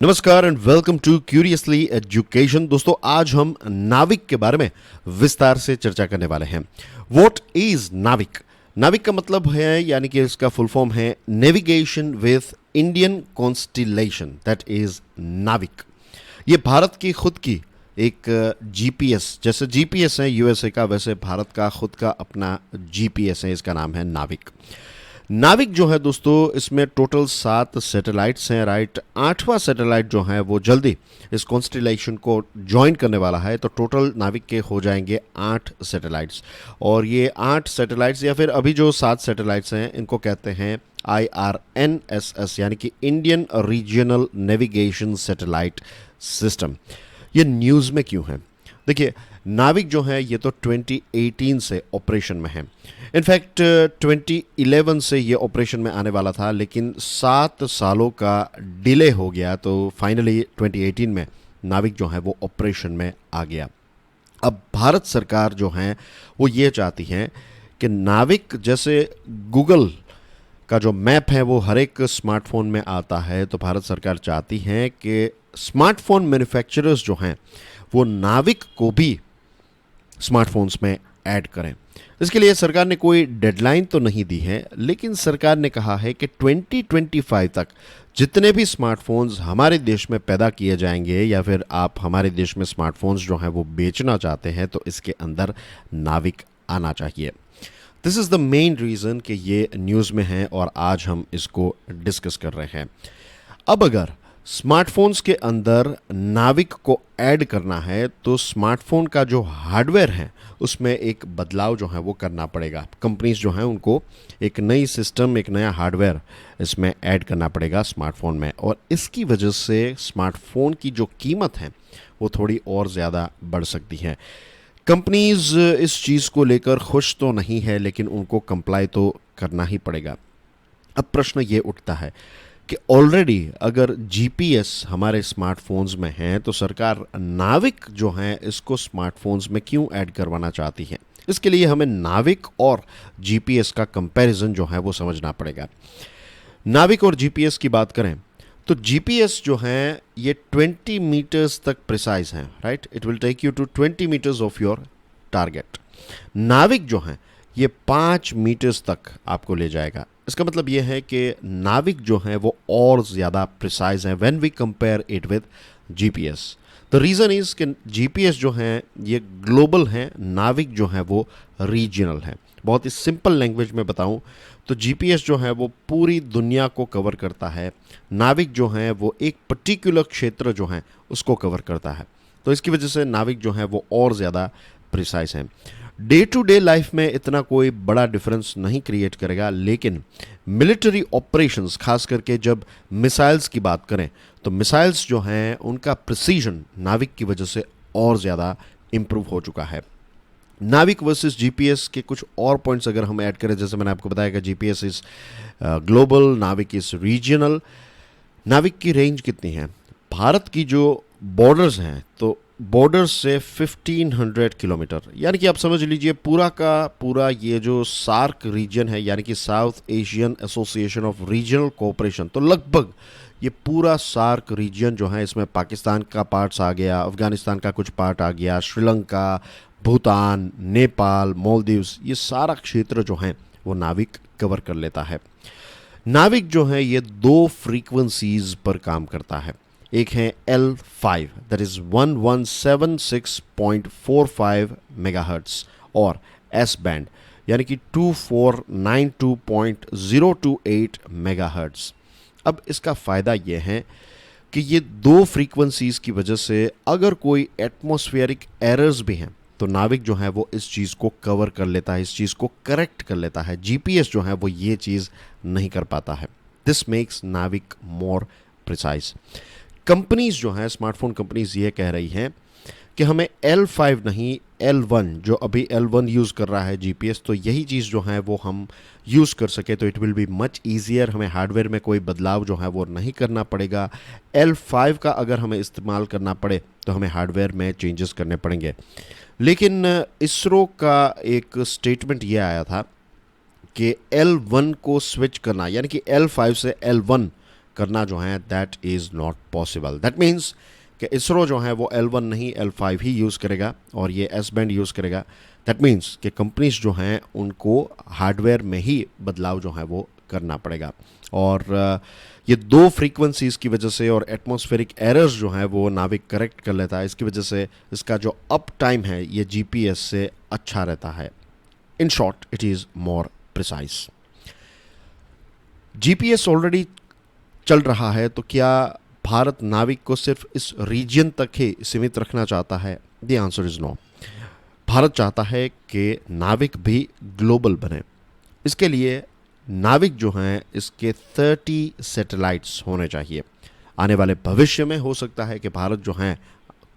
नमस्कार and welcome to Curiously Education. दोस्तों, आज हम नाविक के बारे में विस्तार से चर्चा करने वाले हैं। व्हाट इज नाविक? नाविक का मतलब है, यानी कि इसका फुल फॉर्म है navigation with Indian constellation, that is नाविक। ये भारत की खुद की एक जीपीएस, जैसे जीपीएस है यूएसए का, वैसे भारत का खुद का अपना जीपीएस है, इसका नाम है नाविक। नाविक जो है दोस्तों, इसमें टोटल 7 सैटेलाइट्स हैं, राइट। 8वां सैटेलाइट जो है वो जल्दी इस कॉन्स्टिलेशन को ज्वाइन करने वाला है, तो टोटल नाविक के हो जाएंगे 8 सैटेलाइट्स। और ये 8 सैटेलाइट्स या फिर अभी जो 7 सैटेलाइट्स हैं, इनको कहते हैं IRNSS, यानी कि Indian regional navigation satellite system. ये न्यूज़ में क्यों है? देखिए, नाविक जो है ये तो 2018 से ऑपरेशन में है। इनफैक्ट 2011 से ये ऑपरेशन में आने वाला था, लेकिन 7 सालों का डिले हो गया, तो फाइनली 2018 में नाविक जो है वो ऑपरेशन में आ गया। अब भारत सरकार जो है वो ये चाहती है कि नाविक, जैसे गूगल का जो मैप है वो हर एक स्मार्टफोन में आता है, तो भारत सरकार चाहती है कि स्मार्टफोन मैन्युफैक्चरर्स जो हैं वो नाविक को भी स्मार्टफोन्स में ऐड करें। इसके लिए सरकार ने कोई डेडलाइन तो नहीं दी है, लेकिन सरकार ने कहा है कि 2025 तक जितने भी स्मार्टफोन्स हमारे देश में पैदा किए जाएंगे, या फिर आप हमारे देश में स्मार्टफोन्स जो हैं वो बेचना चाहते हैं, तो इसके अंदर नाविक आना चाहिए। This is the main reason कि ये न्यूज़ में है और आज हम इसको डिस्कस कर रहे हैं। अब अगर स्मार्टफोन्स के अंदर नाविक को ऐड करना है, तो स्मार्टफोन का जो हार्डवेयर है उसमें एक बदलाव जो है वो करना पड़ेगा। कंपनीज जो हैं उनको एक नई सिस्टम, एक नया हार्डवेयर इसमें ऐड करना पड़ेगा स्मार्टफोन में, और इसकी वजह से स्मार्टफोन की जो कीमत है वो थोड़ी और ज़्यादा बढ़ सकती है। कंपनीज इस चीज़ को लेकर खुश तो नहीं है, लेकिन उनको कंप्लाई तो करना ही पड़ेगा। अब प्रश्न ये उठता है कि ऑलरेडी अगर जीपीएस हमारे स्मार्टफोन्स में है, तो सरकार नाविक जो है इसको स्मार्टफोन्स में क्यों ऐड करवाना चाहती है? इसके लिए हमें नाविक और जीपीएस का कंपैरिजन जो है वो समझना पड़ेगा। नाविक और जीपीएस की बात करें तो जीपीएस जो है ये 20 मीटर्स तक प्रिसाइज है, right. It will take you to 20 metres of your target. NavIC जो है ये 5 मीटर्स तक आपको ले जाएगा। इसका मतलब ये है कि नाविक जो है वो और ज़्यादा प्रिसाइज है when we compare it with GPS. The reason is कि जीपीएस जो है ये ग्लोबल है, नाविक जो है वो रीजनल है। बहुत ही सिंपल लैंग्वेज में बताऊं तो जीपीएस जो है वो पूरी दुनिया को कवर करता है, नाविक जो है वो एक पर्टिकुलर क्षेत्र जो है उसको कवर करता है। तो इसकी वजह से नाविक जो है वो और ज़्यादा प्रिसाइज है। डे टू डे लाइफ में इतना कोई बड़ा डिफरेंस नहीं क्रिएट करेगा, लेकिन मिलिट्री ऑपरेशंस, खास करके जब मिसाइल्स की बात करें, तो मिसाइल्स जो हैं उनका प्रिसीजन नाविक की वजह से और ज़्यादा इम्प्रूव हो चुका है। नाविक वर्सेस जीपीएस के कुछ और पॉइंट्स अगर हम ऐड करें, जैसे मैंने आपको बताया कि जीपीएस इज़ ग्लोबल, नाविक इज़ रीजनल। नाविक की रेंज कितनी है? भारत की जो बॉर्डर्स हैं, तो बॉर्डर्स से 1500 किलोमीटर, यानी कि आप समझ लीजिए पूरा का पूरा ये जो सार्क रीजन है, यानी कि south Asian association of regional cooperation, तो लगभग ये पूरा सार्क रीजन जो है, इसमें पाकिस्तान का पार्ट्स आ गया, अफगानिस्तान का कुछ पार्ट आ गया, श्रीलंका, भूटान, नेपाल, मालदीव्स, ये सारा क्षेत्र जो है वो नाविक कवर कर लेता है। नाविक जो है ये 2 फ्रीक्वेंसीज पर काम करता है। एक है L5, दैट इज 1176.45 मेगाहर्ट्ज, और एस बैंड यानी कि 2492.028 मेगाहर्ट्ज। अब इसका फ़ायदा ये है कि ये 2 फ्रीक्वेंसीज की वजह से अगर कोई एटमॉस्फेरिक एरर्स भी हैं, तो नाविक जो है वो इस चीज़ को कवर कर लेता है, इस चीज़ को करेक्ट कर लेता है। जीपीएस जो है वो ये चीज़ नहीं कर पाता है। दिस मेक्स नाविक मोर प्रिसाइज। कंपनीज जो हैं, स्मार्टफोन कंपनीज ये कह रही हैं कि हमें L5 नहीं, L1, जो अभी L1 यूज़ कर रहा है जीपीएस, तो यही चीज़ जो है वो हम यूज़ कर सके तो it will be much easier. हमें हार्डवेयर में कोई बदलाव जो है वो नहीं करना पड़ेगा। L5 का अगर हमें इस्तेमाल करना पड़े तो हमें हार्डवेयर में चेंजेस करने पड़ेंगे। लेकिन इसरो का एक स्टेटमेंट ये आया था कि L1 को स्विच करना, यानी कि L5 से L1 करना जो है that is not possible. That means कि इसरो जो है वो L1 नहीं L5 ही यूज़ करेगा और ये एस बैंड यूज़ करेगा। दैट मीन्स कि कंपनीज जो हैं उनको हार्डवेयर में ही बदलाव जो है वो करना पड़ेगा। और ये दो फ्रीक्वेंसीज़ की वजह से और एटमॉस्फेरिक एरर्स जो हैं वो नाविक करेक्ट कर लेता है, इसकी वजह से इसका जो अप टाइम है ये GPS से अच्छा रहता है। In short it is more precise. GPS already चल रहा है, तो क्या भारत नाविक को सिर्फ इस रीजन तक ही सीमित रखना चाहता है? The answer is no. Bharat चाहता है कि नाविक भी ग्लोबल बने। इसके लिए नाविक जो हैं इसके 30 सैटेलाइट्स होने चाहिए। आने वाले भविष्य में हो सकता है कि भारत जो हैं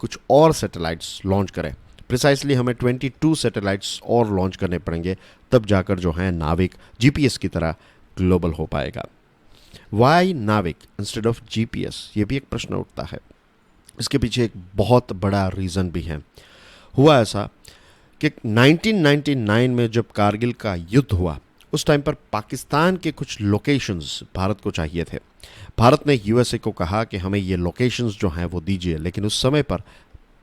कुछ और सैटेलाइट्स लॉन्च करें। प्रिसाइसली हमें 22 सैटेलाइट्स और लॉन्च करने पड़ेंगे, तब जाकर जो है नाविक GPS की तरह ग्लोबल हो पाएगा। वाई नाविक इंस्टेड ऑफ GPS, ये भी एक प्रश्न उठता है। इसके पीछे एक बहुत बड़ा रीज़न भी है। हुआ ऐसा कि 1999 में जब कारगिल का युद्ध हुआ, उस टाइम पर पाकिस्तान के कुछ लोकेशंस भारत को चाहिए थे। भारत ने USA को कहा कि हमें ये लोकेशंस जो हैं वो दीजिए, लेकिन उस समय पर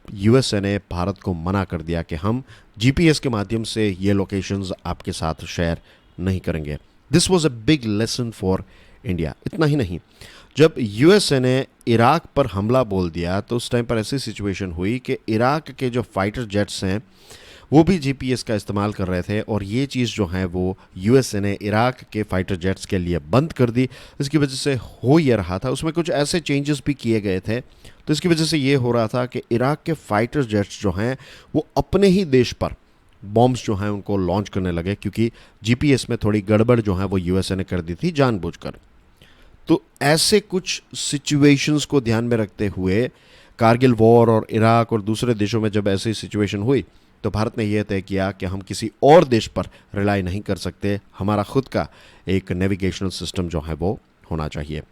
USA ने भारत को मना कर दिया कि हम GPS के माध्यम से ये लोकेशंस आपके साथ शेयर नहीं करेंगे। This was a big lesson for India. इतना ही नहीं, जब USA ने इराक पर हमला बोल दिया तो उस टाइम पर ऐसी सिचुएशन हुई कि इराक के जो फाइटर जेट्स हैं वो भी GPS का इस्तेमाल कर रहे थे, और ये चीज़ जो है वो USA ने इराक के फाइटर जेट्स के लिए बंद कर दी। इसकी वजह से हो ये रहा था, उसमें कुछ ऐसे चेंजेस भी किए गए थे, तो इसकी वजह से ये हो रहा था कि इराक के फाइटर जेट्स जो हैं वो अपने ही देश पर बॉम्ब्स जो हैं उनको लॉन्च करने लगे, क्योंकि GPS में थोड़ी गड़बड़ जो है वो USA ने कर दी थी जानबूझकर। तो ऐसे कुछ सिचुएशंस को ध्यान में रखते हुए कारगिल वॉर और इराक और दूसरे देशों में जब ऐसी सिचुएशन हुई, तो भारत ने यह तय किया कि हम किसी और देश पर रिलाई नहीं कर सकते, हमारा खुद का एक नेविगेशनल सिस्टम जो है वो होना चाहिए।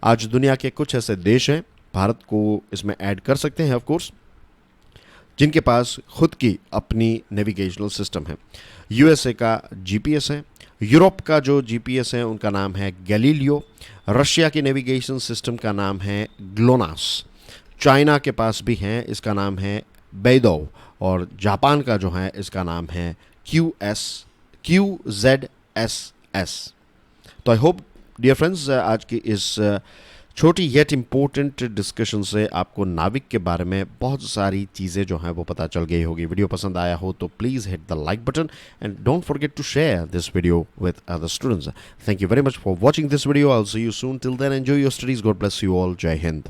आज दुनिया के कुछ ऐसे देश हैं, भारत को इसमें ऐड कर सकते हैं ऑफ कोर्स, जिनके पास खुद की अपनी नेविगेशनल सिस्टम है। USA का GPS है, यूरोप का जो GPS है उनका नाम है गैलीलियो, रशिया की नेविगेशन सिस्टम का नाम है ग्लोनास, चाइना के पास भी हैं, इसका नाम है बेइडो, और जापान का जो है इसका नाम है QZSS। तो आई होप डियर फ्रेंड्स आज की इस छोटी येट इम्पोर्टेंट डिस्कशन से आपको नाविक के बारे में बहुत सारी चीज़ें जो हैं वो पता चल गई होगी। वीडियो पसंद आया हो तो please hit the like button and don't forget to share this video with other students. Thank you very much for watching this video. I will see you soon. Till then enjoy your studies. God bless you all. Jai Hind.